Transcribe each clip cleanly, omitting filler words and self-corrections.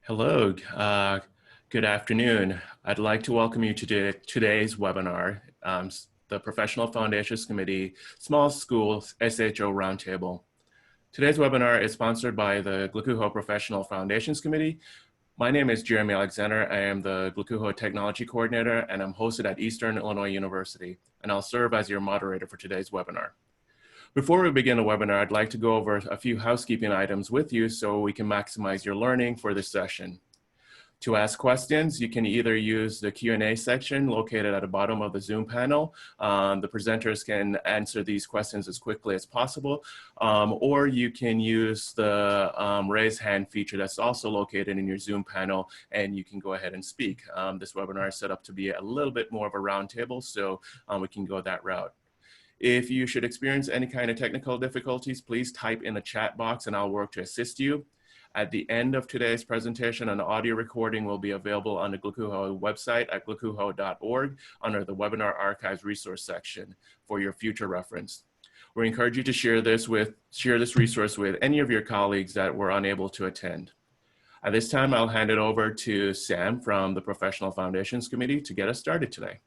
Hello, good afternoon. I'd like to welcome you to today's webinar, the Professional Foundations Committee Small Schools SHO Roundtable. Today's webinar is sponsored by the GLACUHO Professional Foundations Committee. My name is Jeremy Alexander. I am the GLACUHO Technology Coordinator, and I'm hosted at Eastern Illinois University, and I'll serve as your moderator for today's webinar. Before we begin the webinar, I'd like to go over a few housekeeping items with you so we can maximize your learning for this session. To ask questions, you can either use the Q&A section located at the bottom of the Zoom panel. The presenters can answer these questions as quickly as possible, or you can use the raise hand feature that's also located in your Zoom panel, and you can go ahead and speak. This webinar is set up to be a little bit more of a roundtable, so we can go that route. If you should experience any kind of technical difficulties, please type in the chat box and I'll work to assist you. At the end of today's presentation, an audio recording will be available on the GLACUHO website at glacuho.org under the Webinar Archives resource section for your future reference. We encourage you to share this resource with any of your colleagues that were unable to attend. At this time, I'll hand it over to Sam from the Professional Foundations Committee to get us started today.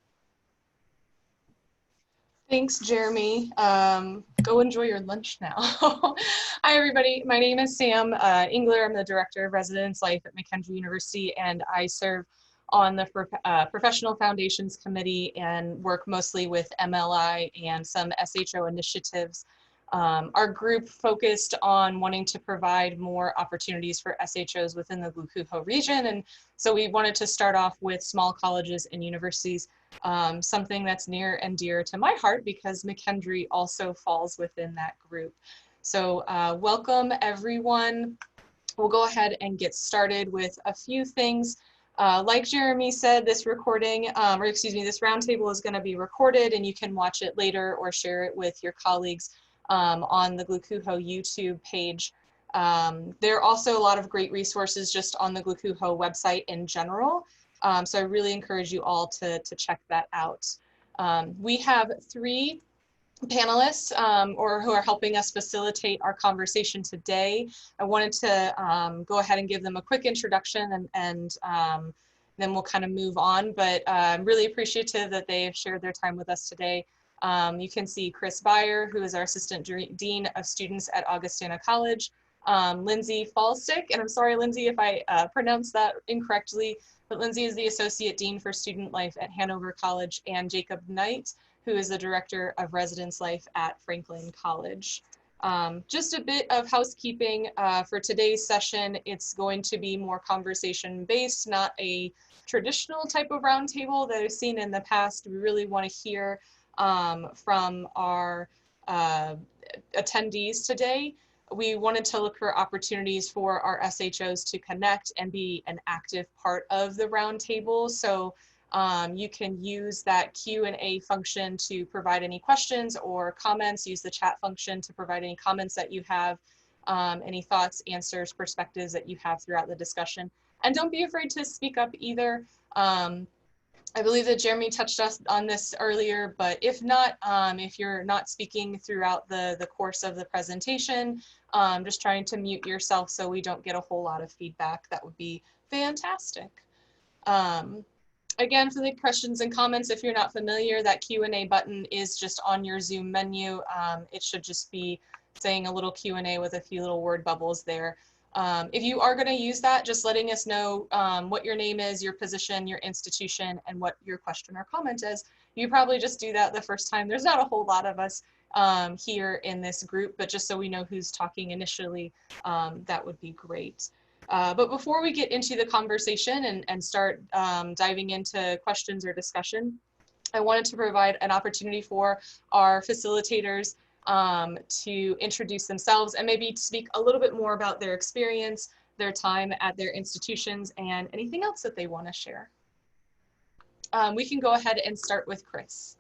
Thanks, Jeremy. Go enjoy your lunch now. Hi, everybody. My name is Sam Engler. I'm the Director of Residence Life at McKendree University, and I serve on the Professional Foundations Committee and work mostly with MLI and some SHO initiatives. Our group focused on wanting to provide more opportunities for SHOs within the GLACUHO region, and so we wanted to start off with small colleges and universities, something that's near and dear to my heart because McKendree also falls within that group. So welcome everyone. We'll go ahead and get started with a few things. Like Jeremy said, this recording, this roundtable is going to be recorded and you can watch it later or share it with your colleagues on the GLACUHO YouTube page. There are also a lot of great resources just on the GLACUHO website in general. So I really encourage you all to check that out. We have three panelists who are helping us facilitate our conversation today. I wanted to go ahead and give them a quick introduction and then we'll kind of move on, but I'm really appreciative that they have shared their time with us today. You can see Chris Beyer, who is our Assistant Dean of Students at Augustana College, Lindsey Faulstick, and I'm sorry, Lindsay, if I pronounced that incorrectly, but Lindsay is the Associate Dean for Student Life at Hanover College, and Jacob Knight, who is the Director of Residence Life at Franklin College. Just a bit of housekeeping for today's session. It's going to be more conversation-based, not a traditional type of roundtable that I've seen in the past. We really want to hear from our attendees today. We wanted to look for opportunities for our SHOs to connect and be an active part of the roundtable. So you can use that Q&A function to provide any questions or comments, use the chat function to provide any comments that you have, any thoughts, answers, perspectives that you have throughout the discussion. And don't be afraid to speak up either. I believe that Jeremy touched on this earlier, but if not, if you're not speaking throughout the course of the presentation, just trying to mute yourself so we don't get a whole lot of feedback, that would be fantastic. Again, for the questions and comments, if you're not familiar, that Q&A button is just on your Zoom menu. It should just be saying a little Q&A with a few little word bubbles there. If you are going to use that, just letting us know what your name is, your position, your institution, and what your question or comment is. You probably just do that the first time. There's not a whole lot of us here in this group, but just so we know who's talking initially, that would be great. But before we get into the conversation and start diving into questions or discussion, I wanted to provide an opportunity for our facilitators to introduce themselves and maybe speak a little bit more about their experience, their time at their institutions, and anything else that they want to share. We can go ahead and start with Chris.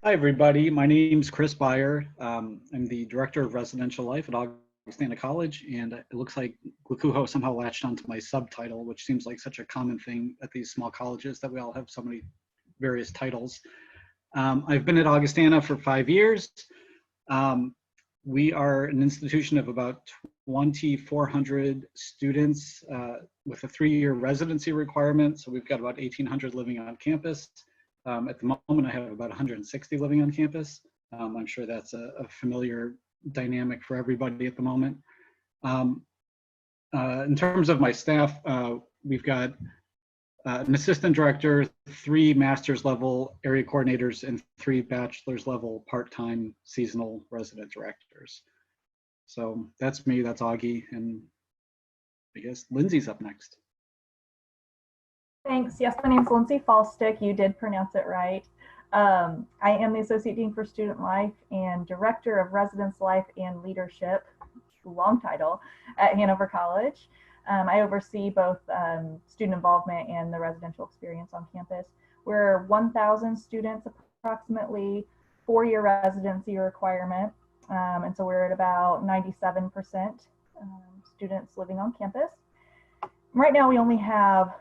Hi, everybody. My name's Chris Beyer. I'm the Director of Residential Life at Augustana College, and it looks like GLACUHO somehow latched onto my subtitle, which seems like such a common thing at these small colleges that we all have so many various titles. I've been at Augustana for 5 years. We are an institution of about 2,400 students with a 3-year residency requirement. So we've got about 1,800 living on campus. At the moment, I have about 160 living on campus. I'm sure that's a familiar dynamic for everybody at the moment. In terms of my staff, we've got an assistant director, 3 master's level area coordinators, and 3 bachelor's level part-time seasonal resident directors. So that's me, that's Augie, and I guess Lindsay's up next. Thanks. Yes, my name's Lindsey Falstick. You did pronounce it right. I am the Associate Dean for Student Life and Director of Residence Life and Leadership, long title, at Hanover College. I oversee both student involvement and the residential experience on campus. We're 1,000 students, approximately 4-year residency requirement. And so we're at about 97% students living on campus. Right now we only have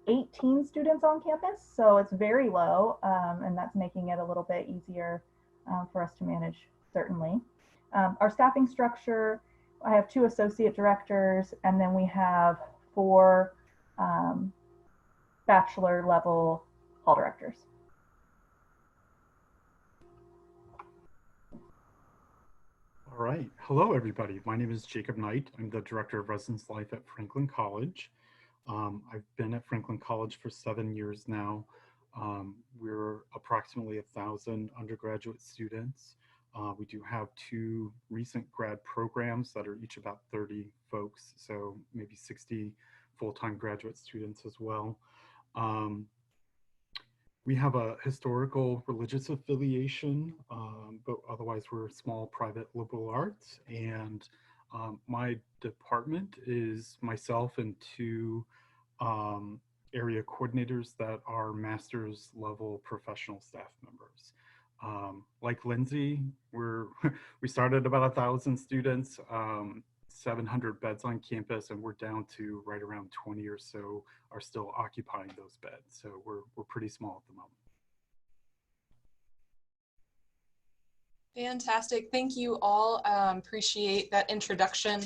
18 students on campus, so it's very low, and that's making it a little bit easier for us to manage, certainly. Our staffing structure, I have 2 associate directors, and then we have 4 bachelor level hall directors. All right. Hello, everybody. My name is Jacob Knight. I'm the Director of Residence Life at Franklin College. I've been at Franklin College for 7 years now. We're approximately 1,000 undergraduate students. We do have 2 recent grad programs that are each about 30 folks, so maybe 60 full-time graduate students as well. We have a historical religious affiliation, but otherwise we're a small private liberal arts. And my department is myself and 2 area coordinators that are master's level professional staff members. Like Lindsay, we started about 1,000 students, 700 beds on campus, and we're down to right around 20 or so are still occupying those beds. So we're pretty small at the moment. Fantastic. Thank you all. Appreciate that introduction.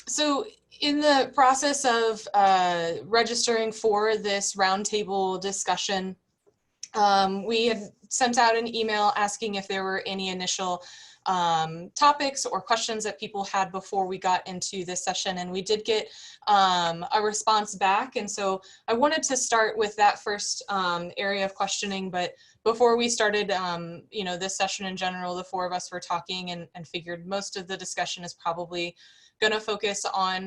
So in the process of registering for this roundtable discussion, we had sent out an email asking if there were any initial topics or questions that people had before we got into this session, and we did get a response back. And so I wanted to start with that first area of questioning, but before we started you know, this session in general, the 4 of us were talking and figured most of the discussion is probably going to focus on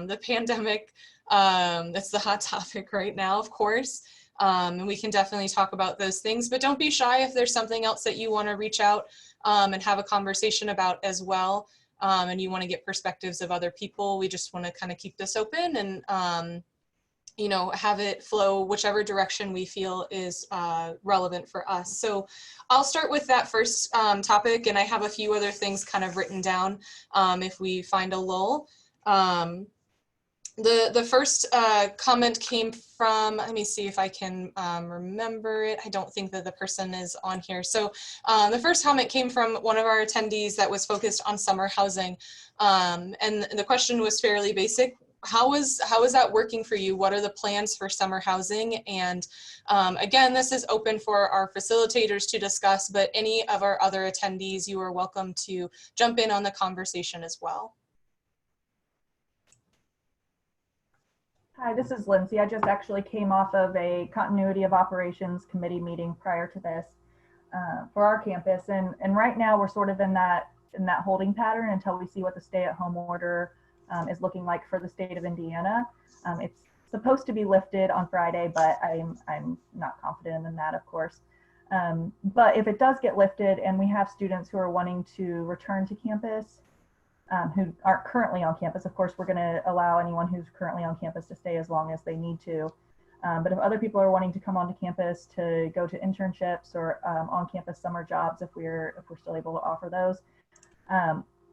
the pandemic. That's the hot topic right now, of course. And we can definitely talk about those things, but don't be shy if there's something else that you want to reach out and have a conversation about as well. And you want to get perspectives of other people. We just want to kind of keep this open and, you know, have it flow whichever direction we feel is relevant for us. So I'll start with that first topic, and I have a few other things kind of written down if we find a lull. The first comment came from, let me see if I can remember it. I don't think that the person is on here. So the first comment came from one of our attendees that was focused on summer housing. And the question was fairly basic. How is that working for you? What are the plans for summer housing? And again, this is open for our facilitators to discuss, but any of our other attendees, you are welcome to jump in on the conversation as well. Hi, this is Lindsay. I just actually came off of a continuity of operations committee meeting prior to this for our campus. And right now we're sort of in that holding pattern until we see what the stay-at-home order is looking like for the state of Indiana. It's supposed to be lifted on Friday, but I'm not confident in that, of course. But if it does get lifted and we have students who are wanting to return to campus, who aren't currently on campus, of course, we're going to allow anyone who's currently on campus to stay as long as they need to. But if other people are wanting to come onto campus to go to internships or on-campus summer jobs, if we're still able to offer those,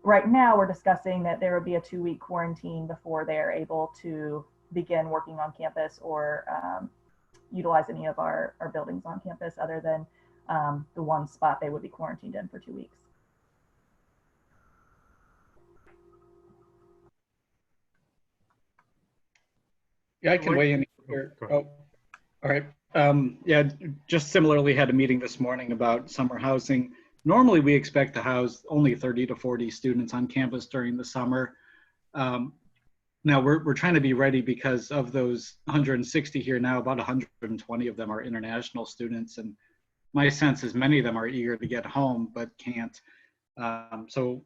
right now we're discussing that there would be a 2-week quarantine before they're able to begin working on campus or utilize any of our buildings on campus other than the one spot they would be quarantined in for 2 weeks. Yeah, I can weigh in here. Go ahead. Oh, all right. Yeah, just similarly had a meeting this morning about summer housing. Normally, we expect to house only 30 to 40 students on campus during the summer. Now we're trying to be ready because of those 160 here now, about 120 of them are international students, and my sense is many of them are eager to get home but can't. So,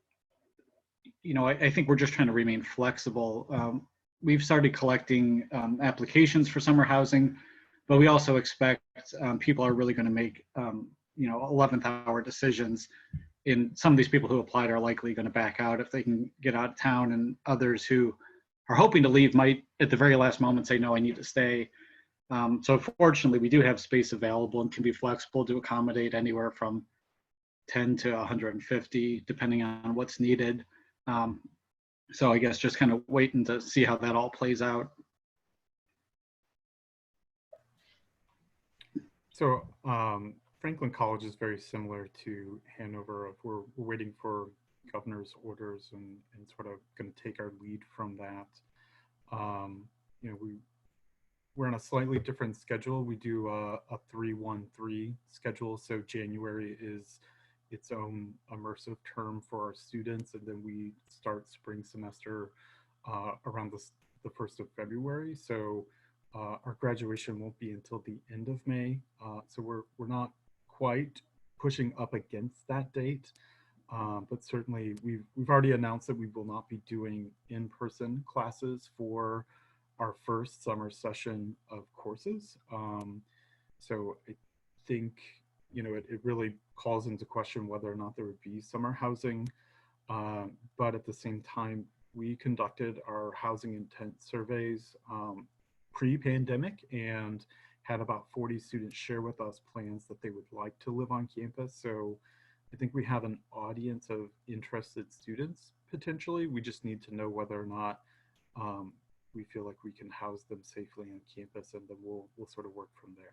you know, I think we're just trying to remain flexible. We've started collecting applications for summer housing, but we also expect people are really going to make, you know, 11th hour decisions. And some of these people who applied are likely going to back out if they can get out of town, and others who are hoping to leave might at the very last moment say, no, I need to stay. So fortunately, we do have space available and can be flexible to accommodate anywhere from 10 to 150, depending on what's needed. So I guess just kind of waiting to see how that all plays out. So Franklin College is very similar to Hanover. We're waiting for governor's orders and sort of going to take our lead from that. You know, we're on a slightly different schedule. We do a 3-1-3 schedule. So January is its own immersive term for our students, and then we start spring semester around the 1st of February. So our graduation won't be until the end of May. So we're not quite pushing up against that date. But certainly we've already announced that we will not be doing in-person classes for our first summer session of courses. So I think, you know, it really calls into question whether or not there would be summer housing. But at the same time, we conducted our housing intent surveys pre-pandemic and had about 40 students share with us plans that they would like to live on campus. So I think we have an audience of interested students potentially. We just need to know whether or not we feel like we can house them safely on campus, and then we'll sort of work from there.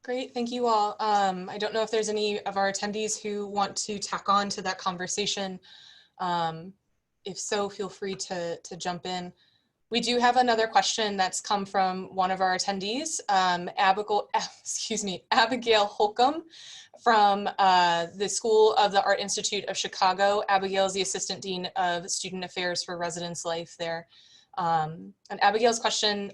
Great, thank you all. I don't know if there's any of our attendees who want to tack on to that conversation. If so, feel free to jump in. We do have another question that's come from one of our attendees, Abigail Holcomb from the School of the Art Institute of Chicago. Abigail is the Assistant Dean of Student Affairs for Residence Life there. And Abigail's question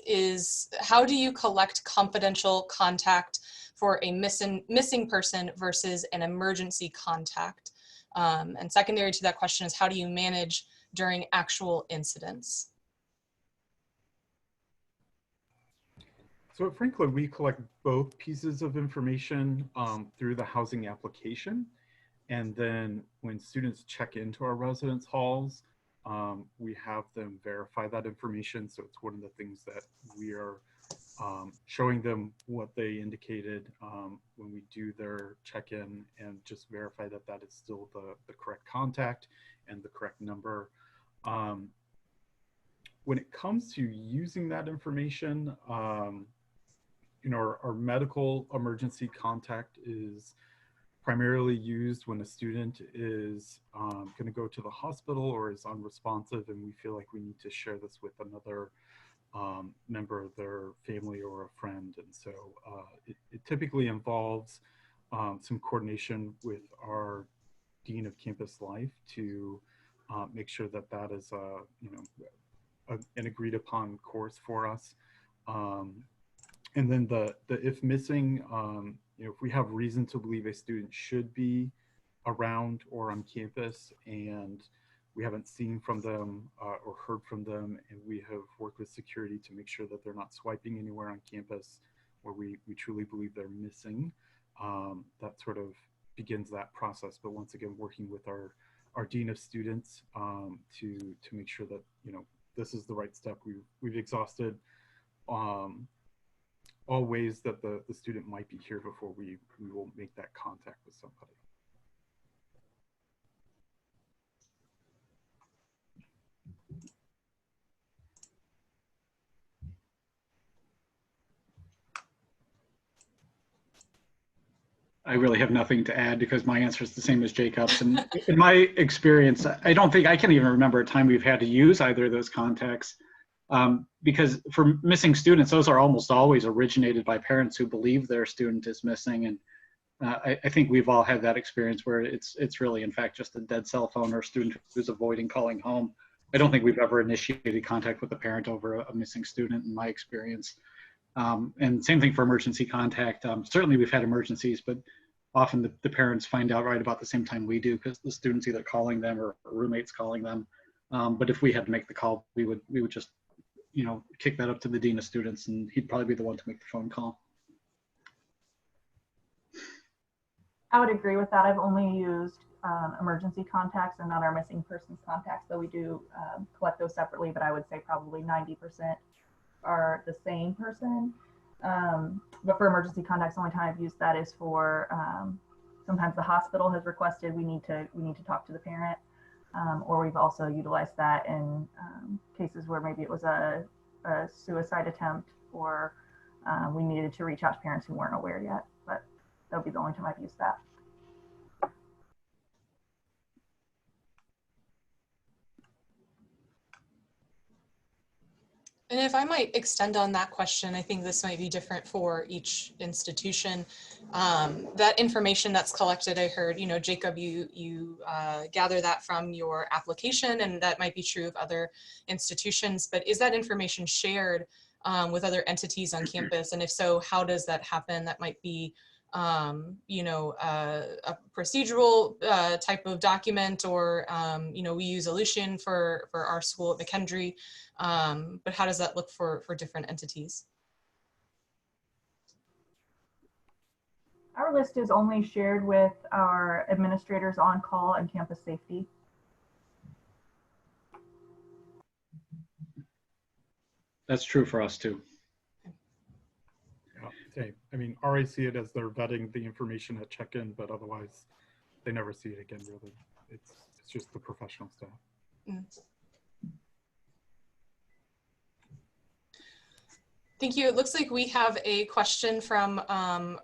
is, how do you collect confidential contact for a missing person versus an emergency contact? And secondary to that question is, how do you manage during actual incidents? So at Franklin, we collect both pieces of information through the housing application. And then when students check into our residence halls, we have them verify that information. So it's one of the things that we are showing them what they indicated when we do their check-in, and just verify that that is still the correct contact and the correct number. When it comes to using that information, you know, our medical emergency contact is primarily used when a student is going to go to the hospital or is unresponsive, and we feel like we need to share this with another member of their family or a friend. And so it typically involves some coordination with our Dean of Campus Life to make sure that that is you know, an agreed upon course for us. And then the if missing, you know, if we have reason to believe a student should be around or on campus and we haven't seen from them or heard from them, and we have worked with security to make sure that they're not swiping anywhere on campus where we truly believe they're missing, that sort of begins that process. But once again, working with our Dean of Students to make sure that, you know, this is the right step. We've exhausted all ways that the student might be here before we will make that contact with somebody. I really have nothing to add because my answer is the same as Jacob's. And in my experience, I don't think I can even remember a time we've had to use either of those contacts. Because for missing students, those are almost always originated by parents who believe their student is missing. And I think we've all had that experience where it's really, in fact, just a dead cell phone or a student who's avoiding calling home. I don't think we've ever initiated contact with a parent over a missing student in my experience. And same thing for emergency contact. Certainly we've had emergencies, but often the parents find out right about the same time we do because the student's either calling them or roommates calling them. But if we had to make the call, we would just, kick that up to the dean of students, and he'd probably be the one to make the phone call. I would agree with that. I've only used emergency contacts and not our missing persons contacts, though we do collect those separately, but I would say probably 90% are the same person. But for emergency contacts, the only time I've used that is for sometimes the hospital has requested we need to talk to the parent, or we've also utilized that in cases where maybe it was a suicide attempt, or we needed to reach out to parents who weren't aware yet. But that would be the only time I've used that. And if I might extend on that question, I think this might be different for each institution. That information that's collected, I heard, Jacob, you gather that from your application, and that might be true of other institutions, but is that information shared with other entities on campus? And if so, how does that happen? That might be a procedural type of document, or we use Ellucian for our school at McKendree, but how does that look for different entities? Our list is only shared with our administrators on call and campus safety. That's true for us too. Same. I mean, RA see it as they're vetting the information at check-in, but otherwise they never see it again, really. It's just the professional staff. Mm. Thank you. It looks like we have a question from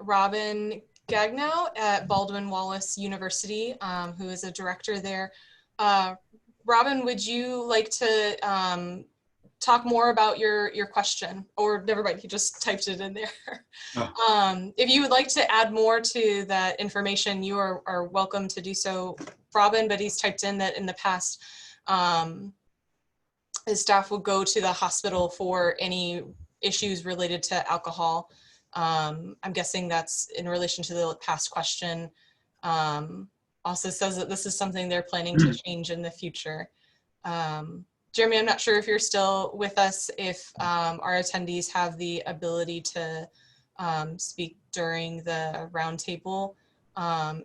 Robin Gagnow at Baldwin Wallace University, who is a director there. Robin, would you like to talk more about your question? Or never mind, he just typed it in there. Oh. If you would like to add more to that information, you are welcome to do so, Robin, but he's typed in that in the past, his staff will go to the hospital for any issues related to alcohol. I'm guessing that's in relation to the past question. Also says that this is something they're planning to change in the future. Jeremy, I'm not sure if you're still with us, if our attendees have the ability to speak during the roundtable.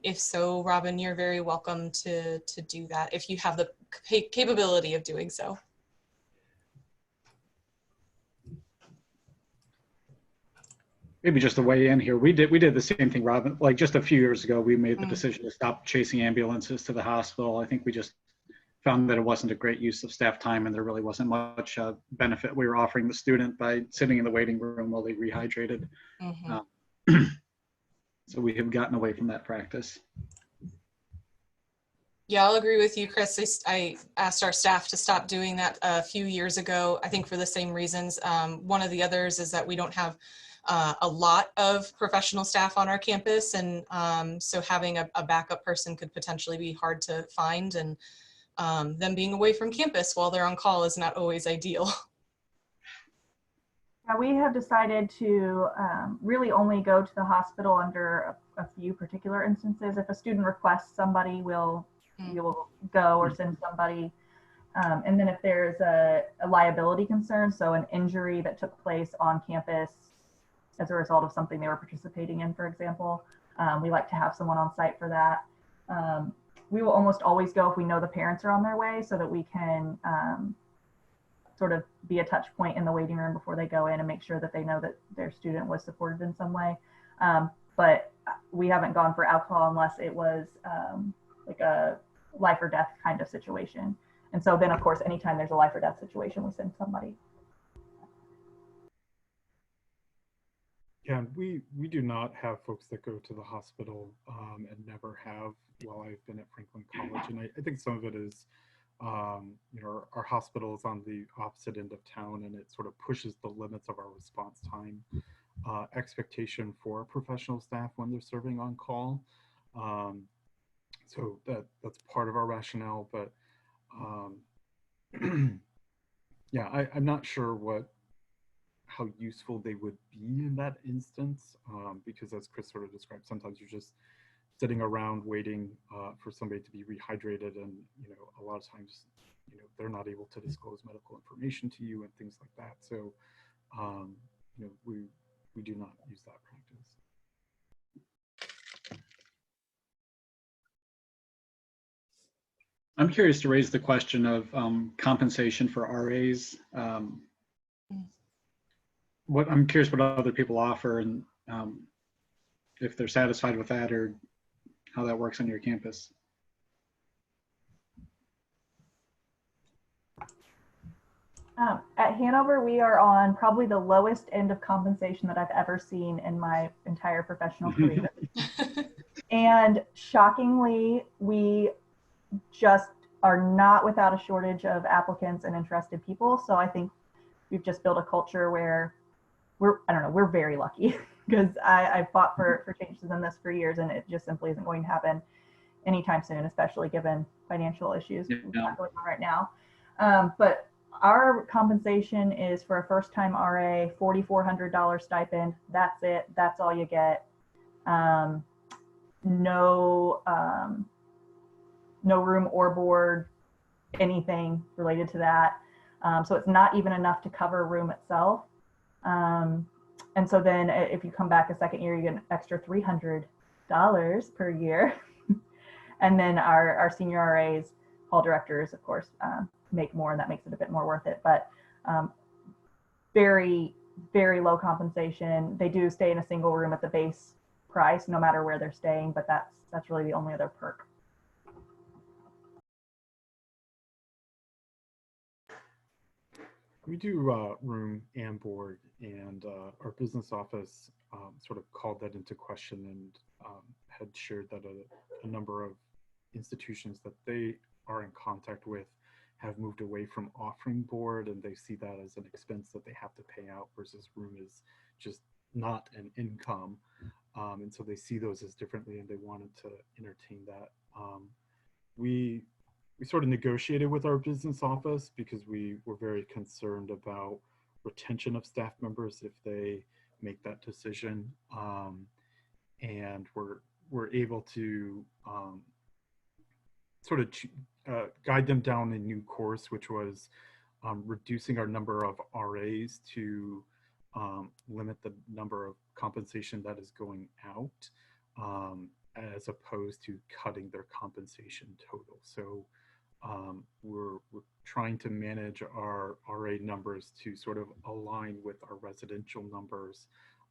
If so, Robin, you're very welcome to do that if you have the capability of doing so. Maybe just to weigh in here, we did the same thing, Robin. Like just a few years ago, we made the decision to stop chasing ambulances to the hospital. I think we just found that it wasn't a great use of staff time, and there really wasn't much benefit we were offering the student by sitting in the waiting room while they rehydrated. Mm-hmm. So we have gotten away from that practice. Yeah, I'll agree with you, Chris. I asked our staff to stop doing that a few years ago, I think for the same reasons. One of the others is that we don't have a lot of professional staff on our campus, and so having a backup person could potentially be hard to find, and them being away from campus while they're on call is not always ideal. Yeah, we have decided to really only go to the hospital under a few particular instances. If a student requests somebody, we'll go or send somebody. And then if there's a liability concern, so an injury that took place on campus as a result of something they were participating in, for example, we like to have someone on site for that. We will almost always go if we know the parents are on their way, so that we can sort of be a touch point in the waiting room before they go in and make sure that they know that their student was supported in some way. But we haven't gone for alcohol unless it was like a life or death kind of situation. And so then, of course, anytime there's a life or death situation, we send somebody. Yeah, and we do not have folks that go to the hospital and never have while I've been at Franklin College. And I think some of it is, you know, our hospital is on the opposite end of town, and it sort of pushes the limits of our response time expectation for professional staff when they're serving on call. So that's part of our rationale, but yeah, I'm not sure how useful they would be in that instance, because as Chris sort of described, sometimes you're just sitting around waiting for somebody to be rehydrated, and you know, a lot of times, you know, they're not able to disclose medical information to you and things like that. So, you know, we do not use that practice. I'm curious to raise the question of compensation for RAs. I'm curious what other people offer, and if they're satisfied with that, or how that works on your campus. At Hanover, we are on probably the lowest end of compensation that I've ever seen in my entire professional career. And shockingly, we just are not without a shortage of applicants and interested people. So I think we've just built a culture where we're very lucky, because I fought for changes in this for years, and it just simply isn't going to happen anytime soon, especially given financial issues going on right now. But our compensation is for a first-time RA, $4,400 stipend. That's it. That's all you get. No room or board, anything related to that. So it's not even enough to cover room itself. And so then if you come back a second year, you get an extra $300 per year. And then our senior RAs, hall directors, of course, make more, and that makes it a bit more worth it. But very, very low compensation. They do stay in a single room at the base price, no matter where they're staying, but that's really the only other perk. We do room and board, and our business office sort of called that into question, and had shared that a number of institutions that they are in contact with have moved away from offering board, and they see that as an expense that they have to pay out, versus room is just not an income. And so they see those as differently, and they wanted to entertain that. We sort of negotiated with our business office because we were very concerned about retention of staff members if they make that decision. And we're able to sort of guide them down a new course, which was reducing our number of RAs to limit the number of compensation that is going out, as opposed to cutting their compensation total. So we're trying to manage our RA numbers to sort of align with our residential numbers.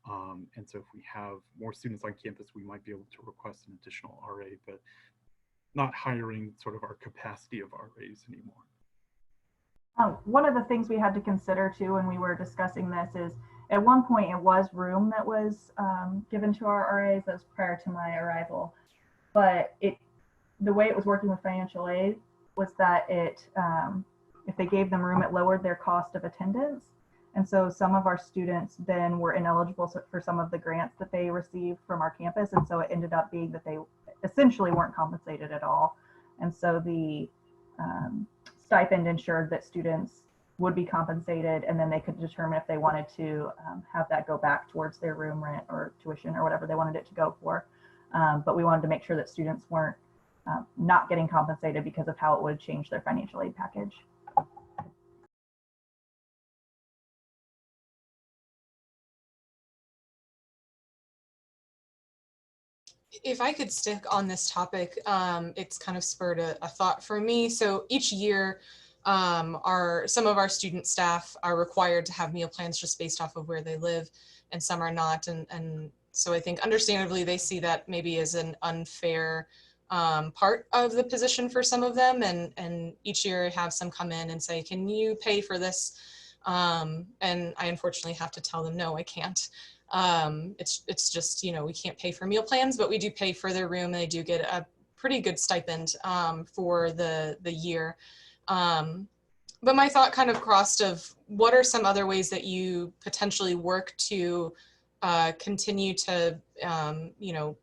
And so if we have more students on campus, we might be able to request an additional RA, but not hiring sort of our capacity of RAs anymore. One of the things we had to consider too when we were discussing this is, at one point it was room that was given to our RAs. That was prior to my arrival, but the way it was working with financial aid was that if they gave them room, it lowered their cost of attendance. And so some of our students then were ineligible for some of the grants that they received from our campus. And so it ended up being that they essentially weren't compensated at all. And so the stipend ensured that students would be compensated, and then they could determine if they wanted to have that go back towards their room rent or tuition or whatever they wanted it to go for. But we wanted to make sure that students weren't not getting compensated because of how it would change their financial aid package. If I could stick on this topic, it's kind of spurred a thought for me. So each year, some of our student staff are required to have meal plans just based off of where they live, and some are not. And so I think understandably they see that maybe as an unfair part of the position for some of them. And each year I have some come in and say, can you pay for this? And I unfortunately have to tell them, no, I can't. It's just, you know, we can't pay for meal plans, but we do pay for their room, and they do get a pretty good stipend for the year. But my thought kind of crossed of what are some other ways that you potentially work to continue to, you know,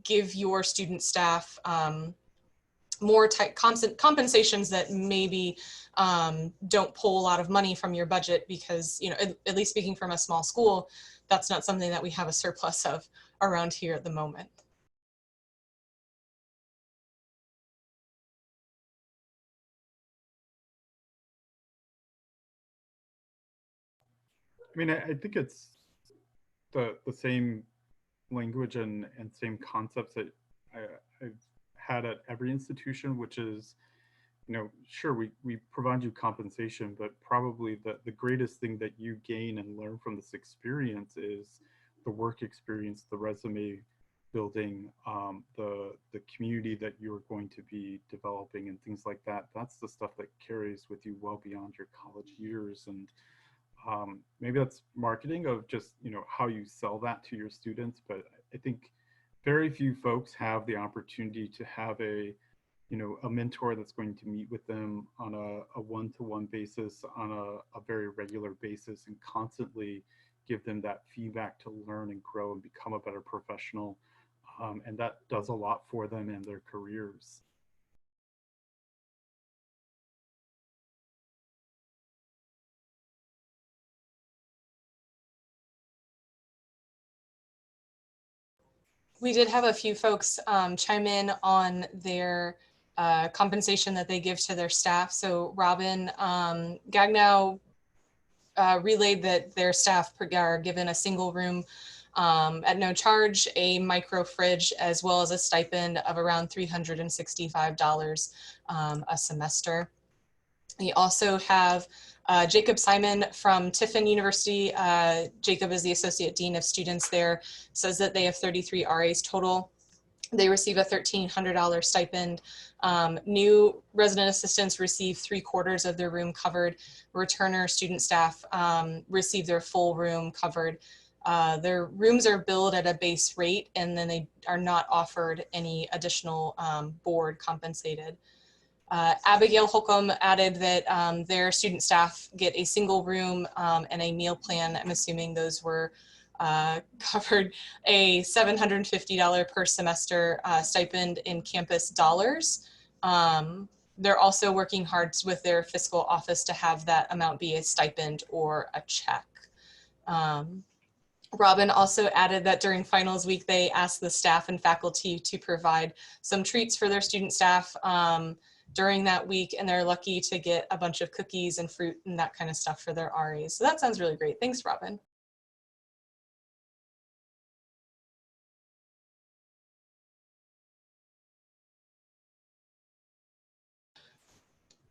give your student staff more compensations that maybe don't pull a lot of money from your budget, because, you know, at least speaking from a small school, that's not something that we have a surplus of around here at the moment. I mean, I think it's the same language and same concepts that I've had at every institution, which is, you know, sure, we provide you compensation, but probably the greatest thing that you gain and learn from this experience is the work experience, the resume building, the community that you're going to be developing and things like that. That's the stuff that carries with you well beyond your college years. And maybe that's marketing of just, you know, how you sell that to your students. But I think very few folks have the opportunity to have a, you know, a mentor that's going to meet with them on a one-to-one basis, on a very regular basis, and constantly give them that feedback to learn and grow and become a better professional. And that does a lot for them and their careers. We did have a few folks chime in on their compensation that they give to their staff. So Robin Gagnow relayed that their staff are given a single room at no charge, a micro fridge, as well as a stipend of around $365 a semester. We also have Jacob Simon from Tiffin University. Jacob is the Associate Dean of Students there, says that they have 33 RAs total. They receive a $1,300 stipend. New resident assistants receive 3/4 of their room covered. Returner student staff receive their full room covered. Their rooms are billed at a base rate, and then they are not offered any additional board compensated. Abigail Holcomb added that their student staff get a single room and a meal plan. I'm assuming those were covered, a $750 per semester stipend in campus dollars. They're also working hard with their fiscal office to have that amount be a stipend or a check. Robin also added that during finals week, they asked the staff and faculty to provide some treats for their student staff during that week, and they're lucky to get a bunch of cookies and fruit and that kind of stuff for their RAs. So that sounds really great. Thanks, Robin.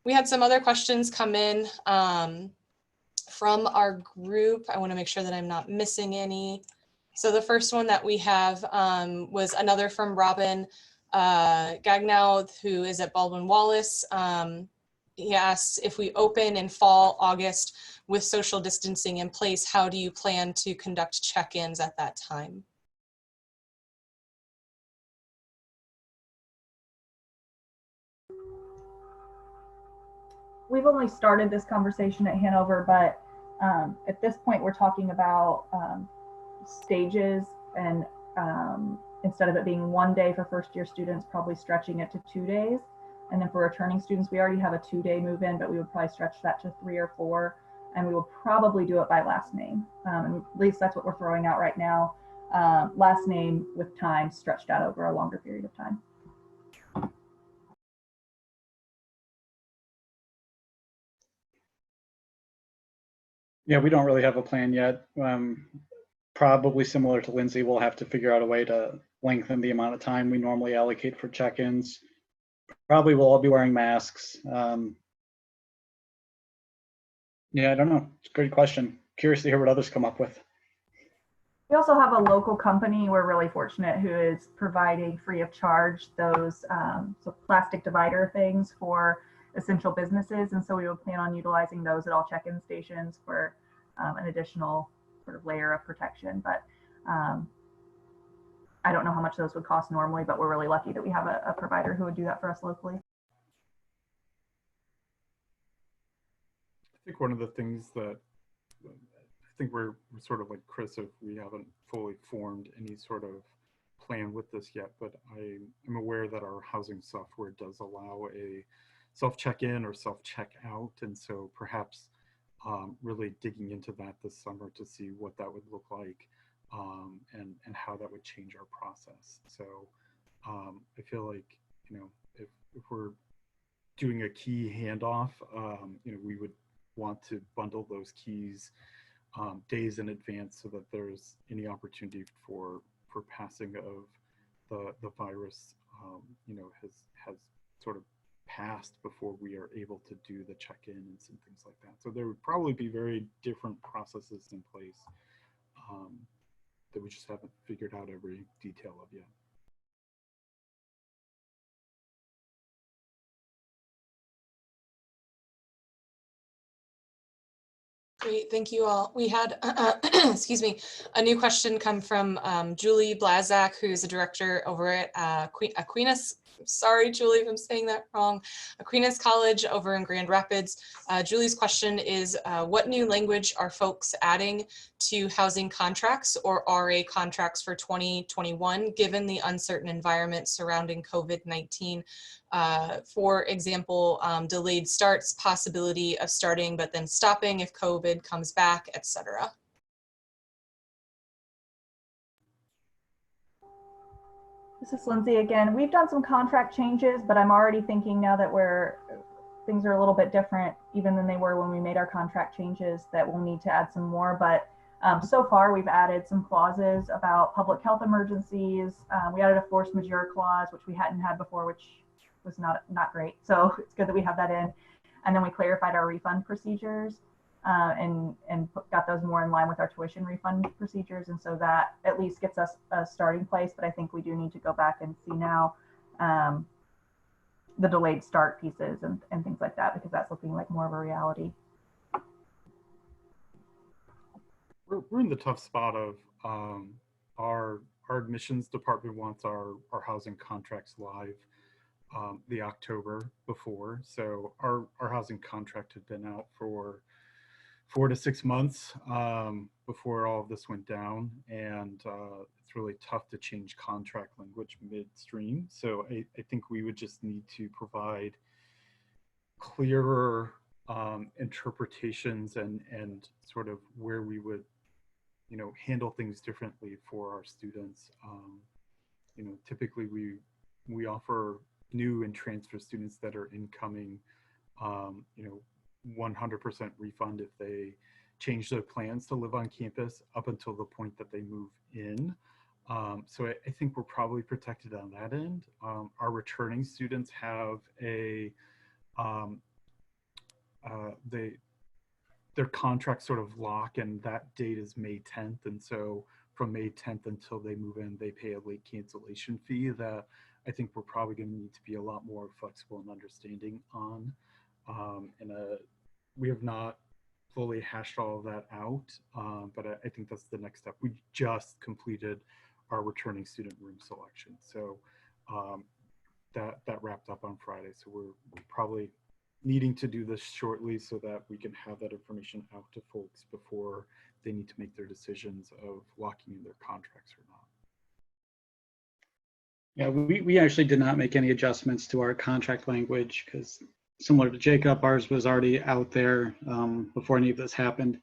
We had some other questions come in from our group. I want to make sure that I'm not missing any. So the first one that we have was another from Robin Gagnow, who is at Baldwin Wallace. He asks, if we open in fall, August, with social distancing in place, how do you plan to conduct check-ins at that time? We've only started this conversation at Hanover, but at this point we're talking about stages, and instead of it being 1 day for first year students, probably stretching it to 2 days. And then for returning students, we already have a 2-day move-in, but we would probably stretch that to 3 or 4, and we will probably do it by last name. And at least that's what we're throwing out right now. Last name with time stretched out over a longer period of time. Yeah, we don't really have a plan yet. Probably similar to Lindsay, we'll have to figure out a way to lengthen the amount of time we normally allocate for check-ins. Probably we'll all be wearing masks. Yeah, I don't know. It's a great question. Curious to hear what others come up with. We also have a local company, we're really fortunate, who is providing free of charge those so plastic divider things for essential businesses. And so we would plan on utilizing those at all check-in stations for an additional sort of layer of protection. But I don't know how much those would cost normally, but we're really lucky that we have a provider who would do that for us locally. I think one of the things that I think we're sort of like Chris, if we haven't fully formed any sort of plan with this yet, but I'm aware that our housing software does allow a self-check-in or self-check-out, and so perhaps really digging into that this summer to see what that would look like, and how that would change our process. So I feel like, you know, if we're doing a key handoff, you know, we would want to bundle those keys days in advance so that there's any opportunity for passing of the virus, you know, has sort of passed before we are able to do the check-ins and things like that. So there would probably be very different processes in place that we just haven't figured out every detail of yet. Great, thank you all. We had, excuse me, a new question come from Julie Blazak, who's a director over at Aquinas. Sorry, Julie, if I'm saying that wrong. Aquinas College over in Grand Rapids. Julie's question is, what new language are folks adding to housing contracts or RA contracts for 2021, given the uncertain environment surrounding COVID-19? For example, delayed starts, possibility of starting but then stopping if COVID comes back, etc. This is Lindsay again. We've done some contract changes, but I'm already thinking now that things are a little bit different even than they were when we made our contract changes, that we'll need to add some more. But so far we've added some clauses about public health emergencies. We added a force majeure clause, which we hadn't had before, which was not great. So it's good that we have that in. And then we clarified our refund procedures and got those more in line with our tuition refund procedures. And so that at least gets us a starting place. But I think we do need to go back and see now the delayed start pieces and things like that, because that's looking like more of a reality. We're in the tough spot of our admissions department wants our housing contracts live the October before. So our housing contract had been out for 4 to 6 months before all of this went down, and it's really tough to change contract language midstream. So I think we would just need to provide clearer interpretations and sort of where we would, you know, handle things differently for our students. You know, typically we offer new and transfer students that are incoming, you know, 100% refund if they change their plans to live on campus up until the point that they move in. So I think we're probably protected on that end. Our returning students have their contracts sort of lock, and that date is May 10th. And so from May 10th until they move in, they pay a late cancellation fee that I think we're probably going to need to be a lot more flexible and understanding on. We have not fully hashed all of that out, but I think that's the next step. We just completed our returning student room selection. So that wrapped up on Friday. So we're probably needing to do this shortly so that we can have that information out to folks before they need to make their decisions of locking in their contracts or not. Yeah, we actually did not make any adjustments to our contract language because, similar to Jacob, ours was already out there before any of this happened.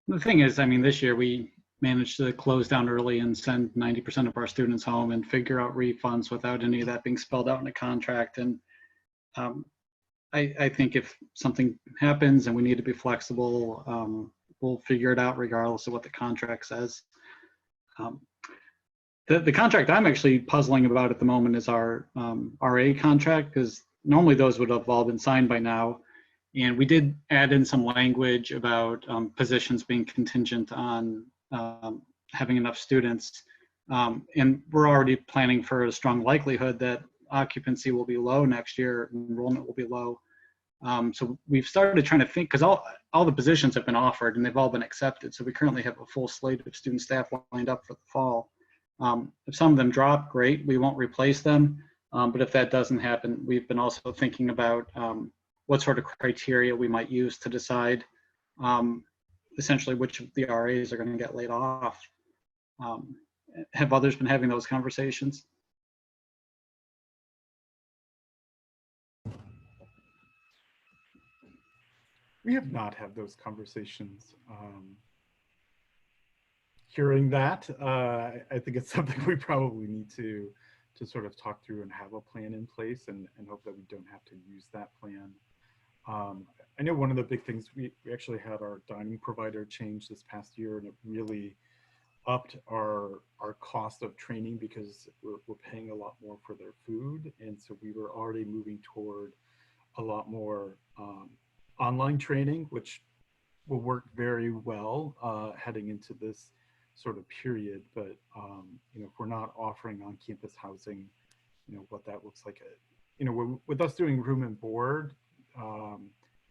The thing is, I mean, this year we managed to close down early and send 90% of our students home and figure out refunds without any of that being spelled out in a contract. And I think if something happens and we need to be flexible, we'll figure it out regardless of what the contract says. The contract I'm actually puzzling about at the moment is our RA contract, because normally those would have all been signed by now. And we did add in some language about positions being contingent on having enough students. And we're already planning for a strong likelihood that occupancy will be low next year, enrollment will be low. So we've started trying to think, because all the positions have been offered and they've all been accepted. So we currently have a full slate of student staff lined up for the fall. If some of them drop, great, we won't replace them. But if that doesn't happen, we've been also thinking about what sort of criteria we might use to decide essentially which of the RAs are going to get laid off. Have others been having those conversations? We have not had those conversations. Hearing that, I think it's something we probably need to sort of talk through and have a plan in place and hope that we don't have to use that plan. I know one of the big things, we actually had our dining provider change this past year, and it really upped our cost of training because we're paying a lot more for their food. And so we were already moving toward a lot more online training, which will work very well heading into this sort of period. But you know, if we're not offering on-campus housing, you know, what that looks like, you know, with us doing room and board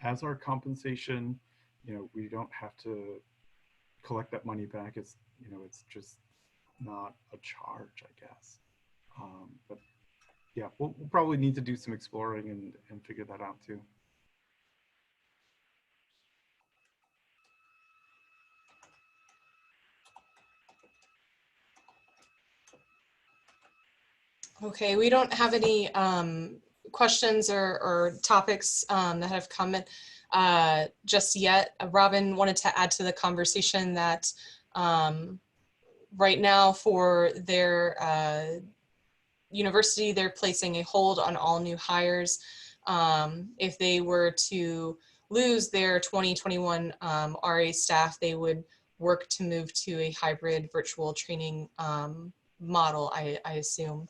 as our compensation, you know, we don't have to collect that money back. It's, you know, it's just not a charge, I guess. But yeah, we'll probably need to do some exploring and figure that out too. Okay, we don't have any questions or topics that have come in just yet. Robin wanted to add to the conversation that right now for their university, they're placing a hold on all new hires. If they were to lose their 2021 RA staff, they would work to move to a hybrid virtual training model, I assume.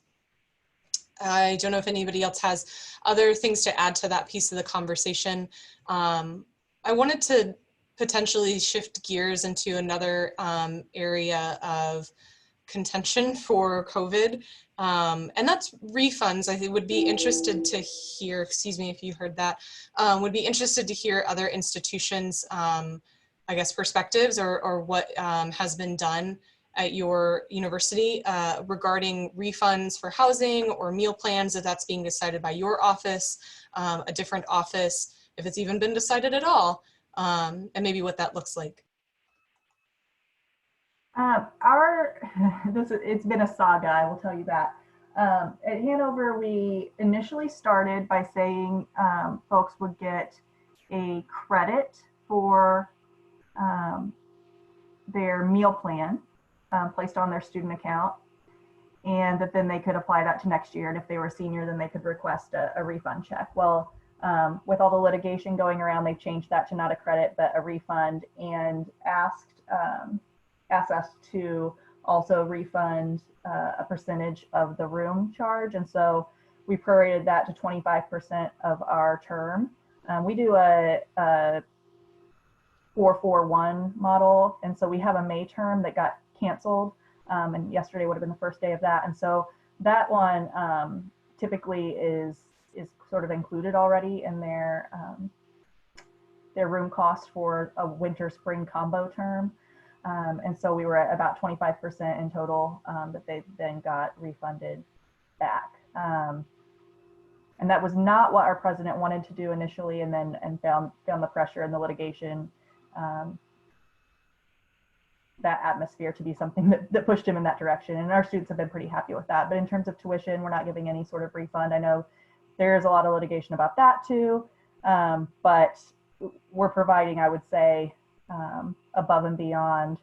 I don't know if anybody else has other things to add to that piece of the conversation. I wanted to potentially shift gears into another area of contention for COVID, and that's refunds. I would be interested to hear, excuse me if you heard that, would be interested to hear other institutions, I guess, perspectives or what has been done at your university regarding refunds for housing or meal plans, if that's being decided by your office, a different office, if it's even been decided at all, and maybe what that looks like. It's been a saga, I will tell you that. At Hanover, we initially started by saying folks would get a credit for their meal plan placed on their student account, and that then they could apply that to next year. And if they were a senior, then they could request a refund check. Well, with all the litigation going around, they've changed that to not a credit, but a refund, and asked us to also refund a percentage of the room charge. And so we prorated that to 25% of our term. We do a 4-4-1 model. And so we have a May term that got canceled. And yesterday would have been the first day of that. And so that one typically is sort of included already in their room cost for a winter spring combo term. And so we were at about 25% in total that they then got refunded back. And that was not what our president wanted to do initially, and then found the pressure and the litigation, that atmosphere to be something that pushed him in that direction. And our students have been pretty happy with that. But in terms of tuition, we're not giving any sort of refund. I know there's a lot of litigation about that too, but we're providing, I would say, above and beyond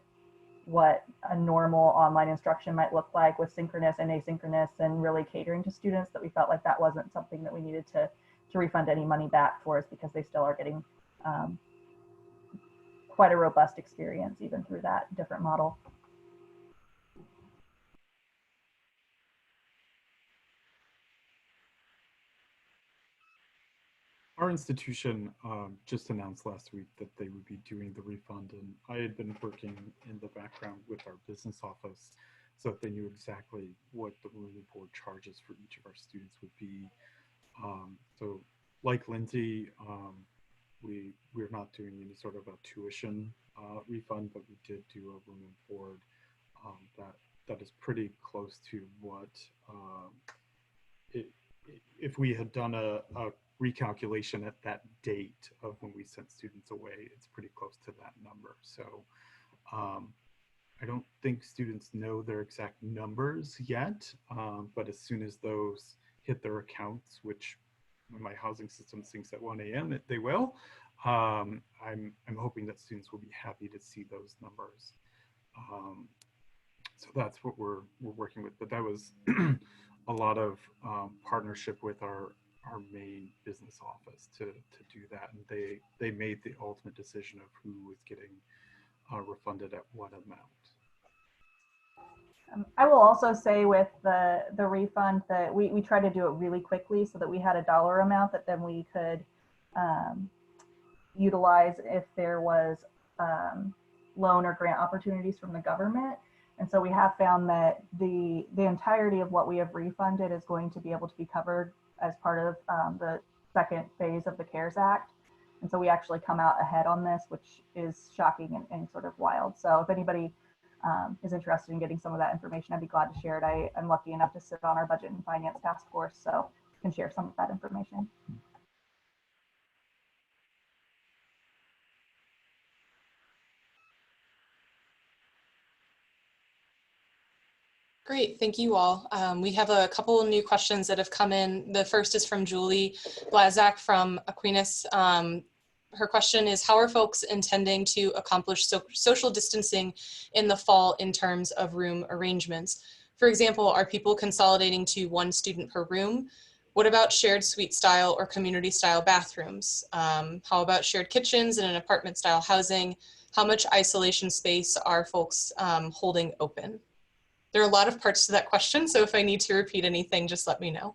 what a normal online instruction might look like, with synchronous and asynchronous, and really catering to students, that we felt like that wasn't something that we needed to refund any money back for us, because they still are getting quite a robust experience even through that different model. Our institution just announced last week that they would be doing the refund, and I had been working in the background with our business office so that they knew exactly what the room and board charges for each of our students would be. So like Lindsay, we're not doing any sort of a tuition refund, but we did do a room and board that is pretty close to what if we had done a recalculation at that date of when we sent students away, it's pretty close to that number. So I don't think students know their exact numbers yet, but as soon as those hit their accounts, which my housing system thinks at 1 a.m. they will, I'm hoping that students will be happy to see those numbers. So that's what we're working with. But that was a lot of partnership with our main business office to do that, and they made the ultimate decision of who was getting refunded at what amount. I will also say with the refund that we tried to do it really quickly so that we had a dollar amount that then we could utilize if there was loan or grant opportunities from the government. And so we have found that the entirety of what we have refunded is going to be able to be covered as part of the second phase of the CARES Act. And so we actually come out ahead on this, which is shocking and sort of wild. So if anybody is interested in getting some of that information, I'd be glad to share it. I'm lucky enough to sit on our budget and finance task force, so I can share some of that information. Great, thank you all. We have a couple of new questions that have come in. The first is from Julie Blazak from Aquinas. Her question is, how are folks intending to accomplish social distancing in the fall in terms of room arrangements? For example, are people consolidating to one student per room? What about shared suite style or community style bathrooms? How about shared kitchens in an apartment style housing? How much isolation space are folks holding open? There are a lot of parts to that question, so if I need to repeat anything, just let me know.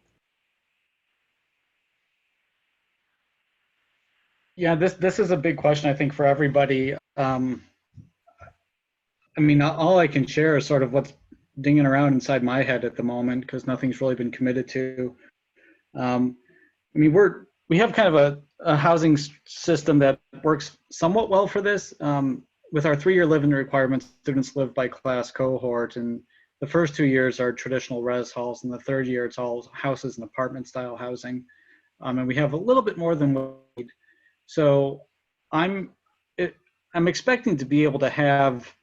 Yeah, this is a big question, I think, for everybody. I mean, all I can share is sort of what's dinging around inside my head at the moment, because nothing's really been committed to. I mean, we have kind of a housing system that works somewhat well for this. With our 3-year living requirements, students live by class cohort, and the first 2 years are traditional res halls, and the third year it's all houses and apartment style housing. And we have a little bit more than we need. So I'm expecting to be able to have,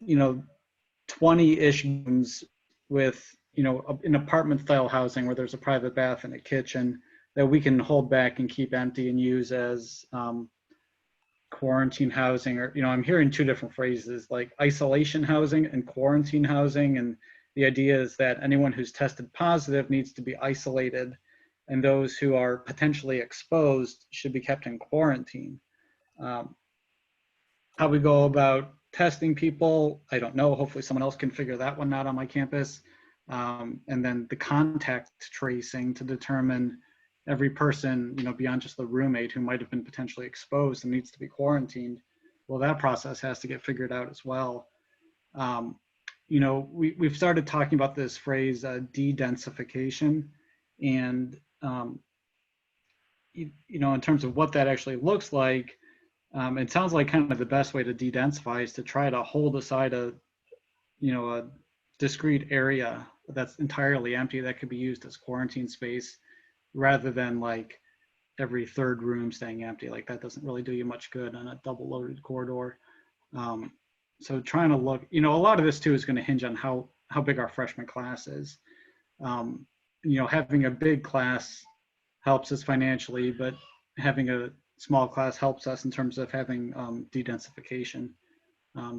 20-ish rooms with, an apartment style housing where there's a private bath and a kitchen that we can hold back and keep empty and use as quarantine housing, or, I'm hearing two different phrases like isolation housing and quarantine housing. And the idea is that anyone who's tested positive needs to be isolated, and those who are potentially exposed should be kept in quarantine. How we go about testing people, I don't know. Hopefully someone else can figure that one out on my campus. And then the contact tracing to determine every person, beyond just the roommate who might have been potentially exposed and needs to be quarantined. Well, that process has to get figured out as well. We've started talking about this phrase, de-densification, and in terms of what that actually looks like, it sounds like kind of the best way to de-densify is to try to hold aside a discrete area that's entirely empty that could be used as quarantine space, rather than like every third room staying empty. Like that doesn't really do you much good on a double loaded corridor. So trying to look, a lot of this too is going to hinge on how big our freshman class is. Having a big class helps us financially, but having a small class helps us in terms of having de-densification.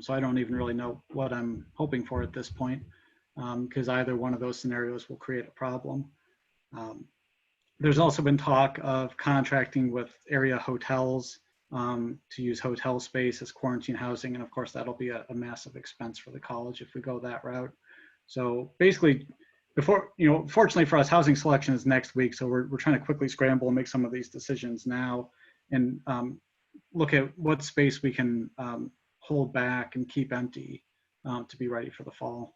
So I don't even really know what I'm hoping for at this point, because either one of those scenarios will create a problem. There's also been talk of contracting with area hotels to use hotel space as quarantine housing. And of course, that'll be a massive expense for the college if we go that route. So basically, fortunately for us, housing selection is next week. So we're trying to quickly scramble and make some of these decisions now, and look at what space we can hold back and keep empty to be ready for the fall.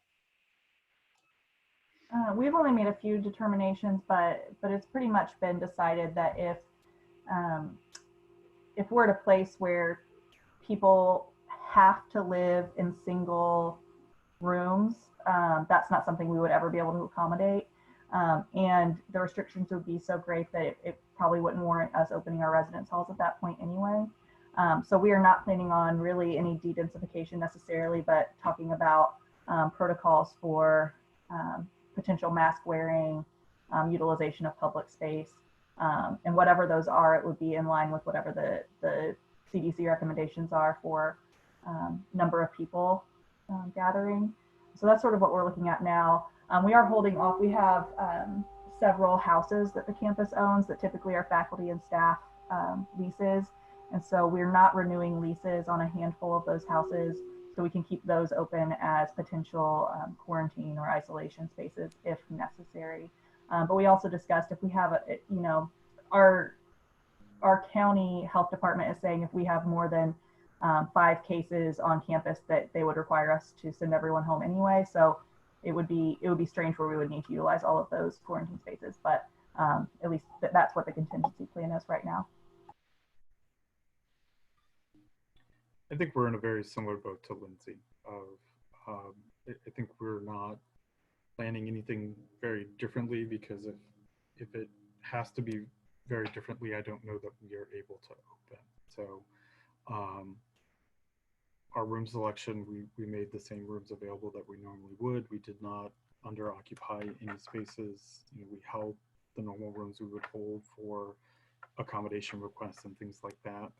We've only made a few determinations, but it's pretty much been decided that if if we're at a place where people have to live in single rooms, that's not something we would ever be able to accommodate. And the restrictions would be so great that it probably wouldn't warrant us opening our residence halls at that point anyway. So we are not planning on really any de-densification necessarily, but talking about protocols for potential mask wearing, utilization of public space, and whatever those are, it would be in line with whatever the CDC recommendations are for number of people gathering. So that's sort of what we're looking at now. We are holding off. We have several houses that the campus owns that typically are faculty and staff leases. And so we're not renewing leases on a handful of those houses, so we can keep those open as potential quarantine or isolation spaces if necessary. But we also discussed if we have our county health department is saying if we have more than 5 cases on campus that they would require us to send everyone home anyway. So it would be strange where we would need to utilize all of those quarantine spaces, but at least that's what the contingency plan is right now. I think we're in a very similar boat to Lindsay. I think we're not planning anything very differently, because if it has to be very differently, I don't know that we are able to open. So our room selection, we made the same rooms available that we normally would. We did not under occupy any spaces. You know, we held the normal rooms we would hold for accommodation requests and things like that.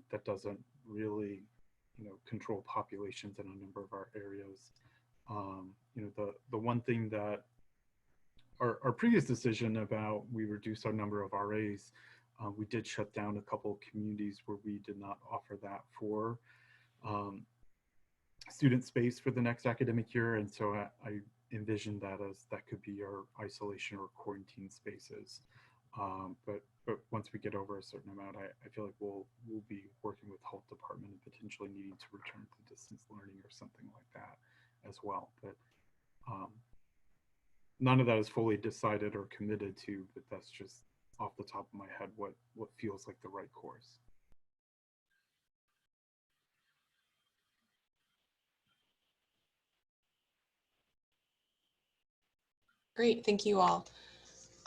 That doesn't really, control populations in a number of our areas. The one thing that our previous decision about, we reduced our number of RAs, we did shut down a couple of communities where we did not offer that for student space for the next academic year. And so I envisioned that as that could be our isolation or quarantine spaces. But once we get over a certain amount, I feel like we'll be working with health department and potentially needing to return to distance learning or something like that as well. But none of that is fully decided or committed to, but that's just off the top of my head what feels like the right course. Great, thank you all.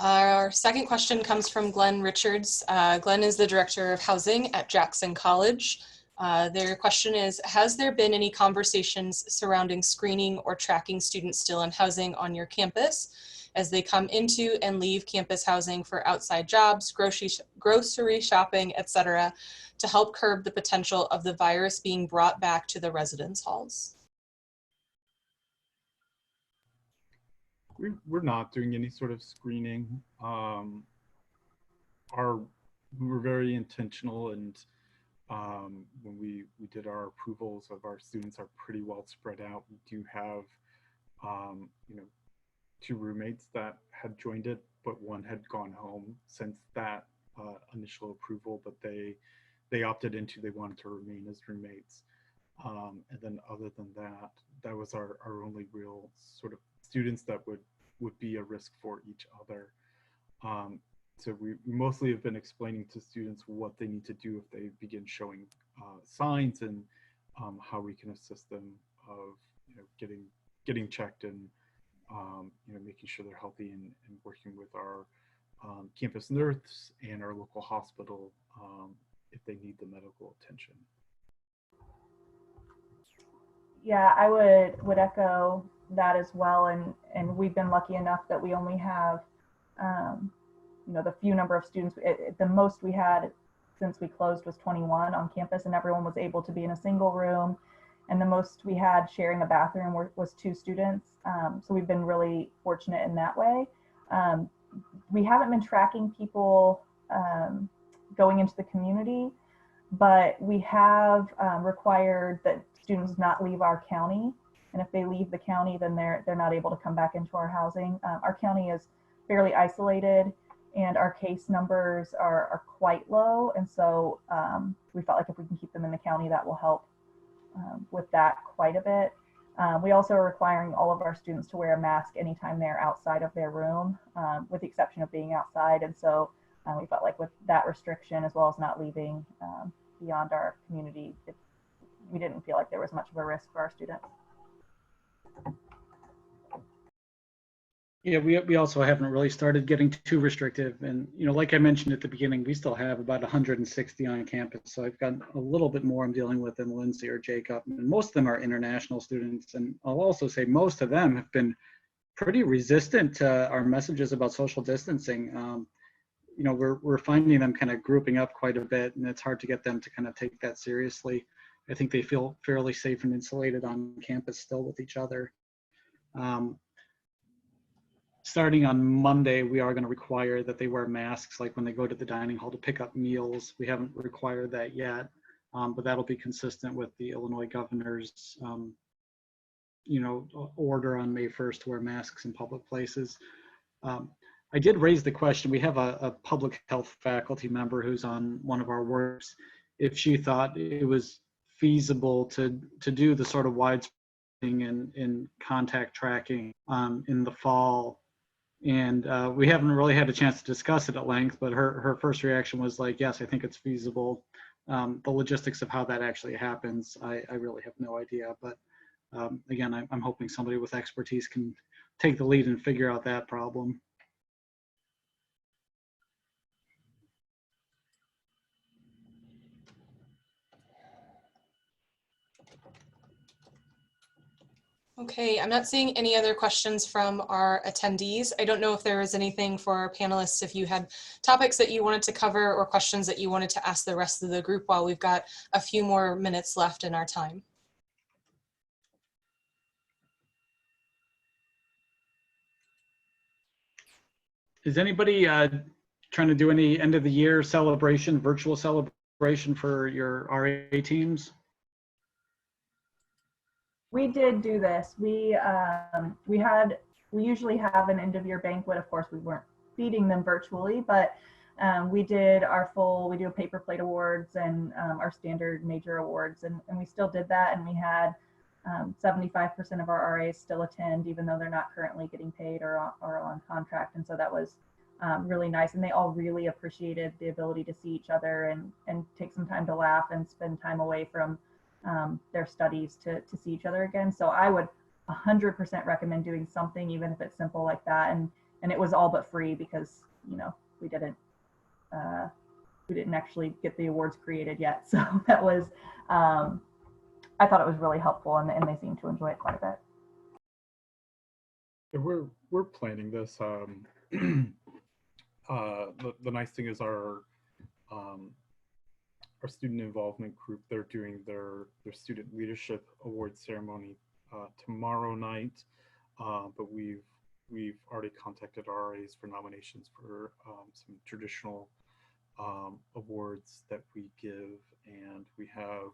Our second question comes from Glenn Richards. Glenn is the Director of Housing at Jackson College. Their question is, has there been any conversations surrounding screening or tracking students still in housing on your campus as they come into and leave campus housing for outside jobs, grocery shopping, etc., to help curb the potential of the virus being brought back to the residence halls? We're not doing any sort of screening. We were very intentional, and when we did our approvals of our students are pretty well spread out. We do have 2 roommates that had joined it, but one had gone home since that initial approval, but they opted into, they wanted to remain as roommates. And then other than that, that was our only real sort of students that would be a risk for each other. So we mostly have been explaining to students what they need to do if they begin showing signs, and how we can assist them of getting checked and making sure they're healthy, and working with our campus nurse and our local hospital if they need the medical attention. Yeah, I would echo that as well, and we've been lucky enough that we only have the few number of students. The most we had since we closed was 21 on campus, and everyone was able to be in a single room, and the most we had sharing a bathroom was 2 students. So we've been really fortunate in that way. We haven't been tracking people going into the community, but we have required that students not leave our county. And if they leave the county, then they're not able to come back into our housing. Our county is fairly isolated, and our case numbers are quite low. And so we felt like if we can keep them in the county, that will help with that quite a bit. We also are requiring all of our students to wear a mask anytime they're outside of their room, with the exception of being outside. And so We felt like with that restriction, as well as not leaving beyond our community, we didn't feel like there was much of a risk for our students. Yeah, we also haven't really started getting too restrictive. And, you know, like I mentioned at the beginning, we still have about 160 on campus. So I've got a little bit more I'm dealing with than Lindsay or Jacob. And most of them are international students. And I'll also say most of them have been pretty resistant to our messages about social distancing. You know, we're finding them kind of grouping up quite a bit, and it's hard to get them to kind of take that seriously. I think they feel fairly safe and insulated on campus still with each other. Starting on Monday, we are going to require that they wear masks, like when they go to the dining hall to pick up meals. We haven't required that yet, but that'll be consistent with the Illinois governor's, you know, order on May 1st to wear masks in public places. I did raise the question. We have a public health faculty member who's on one of our works, if she thought it was feasible to do the sort of widespread in contact tracking in the fall. And we haven't really had a chance to discuss it at length, but her first reaction was like, yes, I think it's feasible. The logistics of how that actually happens, I really have no idea. But again, I'm hoping somebody with expertise can take the lead and figure out that problem. Okay, I'm not seeing any other questions from our attendees. I don't know if there was anything for our panelists, if you had topics that you wanted to cover or questions that you wanted to ask the rest of the group while we've got a few more minutes left in our time. Is anybody trying to do any end of the year celebration, virtual celebration for your RA teams? We did do this. We usually have an end of year banquet. Of course, we weren't feeding them virtually, but we did we do a paper plate awards and our standard major awards, and we still did that. And we had 75% of our RAs still attend, even though they're not currently getting paid or on contract. And so that was really nice. And they all really appreciated the ability to see each other and take some time to laugh and spend time away from their studies to see each other again. So I would 100% recommend doing something, even if it's simple like that. And it was all but free because, you know, we didn't actually get the awards created yet. So that was, I thought it was really helpful, and they seemed to enjoy it quite a bit. Yeah, we're planning this. The nice thing is our student involvement group, they're doing their student leadership award ceremony tomorrow night, but we've already contacted RAs for nominations for some traditional awards that we give, and we have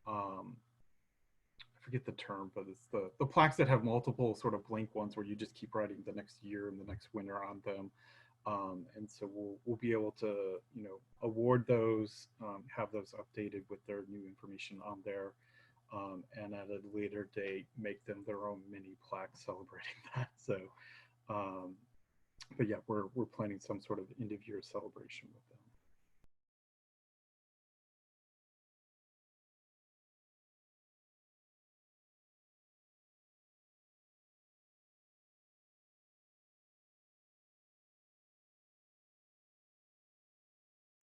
I forget the term, but it's the plaques that have multiple sort of blank ones where you just keep writing the next year and the next winner on them. And so we'll be able to, you know, award those, have those updated with their new information on there, and at a later date make them their own mini plaque celebrating that. So, but yeah, we're planning some sort of end of year celebration with them.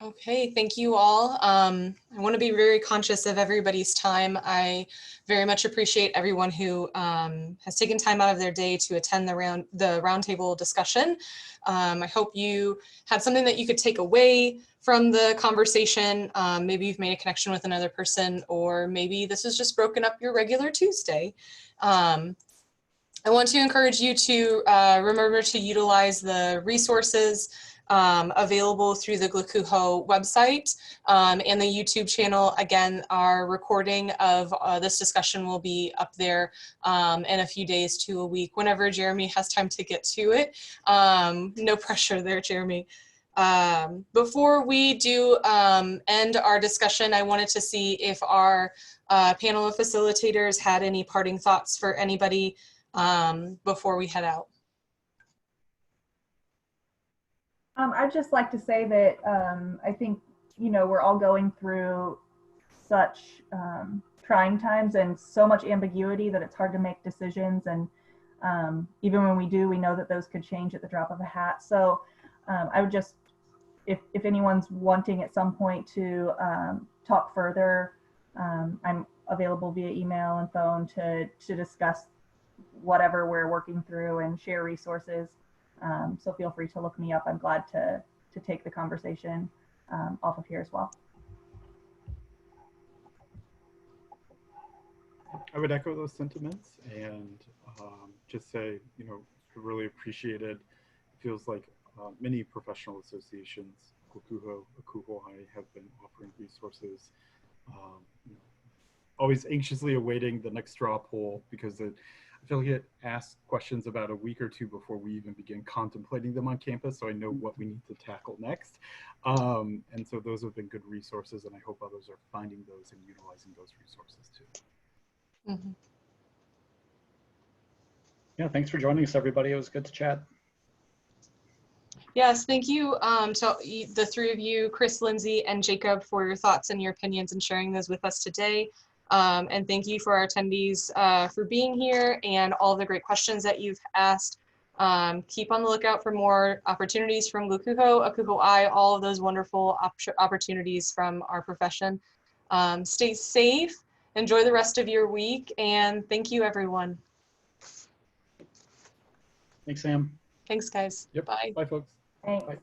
Okay, thank you all. I want to be very conscious of everybody's time. I very much appreciate everyone who has taken time out of their day to attend the roundtable discussion. I hope you had something that you could take away from the conversation. Maybe you've made a connection with another person, or maybe this has just broken up your regular Tuesday. I want to encourage you to remember to utilize the resources available through the GLACUHO website and the YouTube channel. Again, our recording of this discussion will be up there in a few days to a week, whenever Jeremy has time to get to it. No pressure there, Jeremy. Before we do end our discussion, I wanted to see if our panel of facilitators had any parting thoughts for anybody before we head out. I'd just like to say that I think, you know, we're all going through such trying times and so much ambiguity that it's hard to make decisions. And even when we do, we know that those could change at the drop of a hat. So I would just, if anyone's wanting at some point to talk further, I'm available via email and phone to discuss whatever we're working through and share resources. So feel free to look me up. I'm glad to take the conversation off of here as well. I would echo those sentiments and just say, you know, I really appreciate it. It feels like many professional associations, GLACUHO, ACUHO, have been offering resources. You know, always anxiously awaiting the next straw poll because I feel like it asks questions about a week or two before we even begin contemplating them on campus, so I know what we need to tackle next. And so those have been good resources, and I hope others are finding those and utilizing those resources too. Mm-hmm. Yeah, thanks for joining us, everybody. It was good to chat. Yes, thank you. The three of you, Chris, Lindsay, and Jacob, for your thoughts and your opinions and sharing those with us today. And thank you for our attendees for being here and all the great questions that you've asked. Keep on the lookout for more opportunities from GLACUHO, ACUHO-I, all of those wonderful opportunities from our profession. Stay safe, enjoy the rest of your week, and thank you, everyone. Thanks, Sam. Thanks, guys. Yep. Bye. Bye, folks. Thanks. Bye.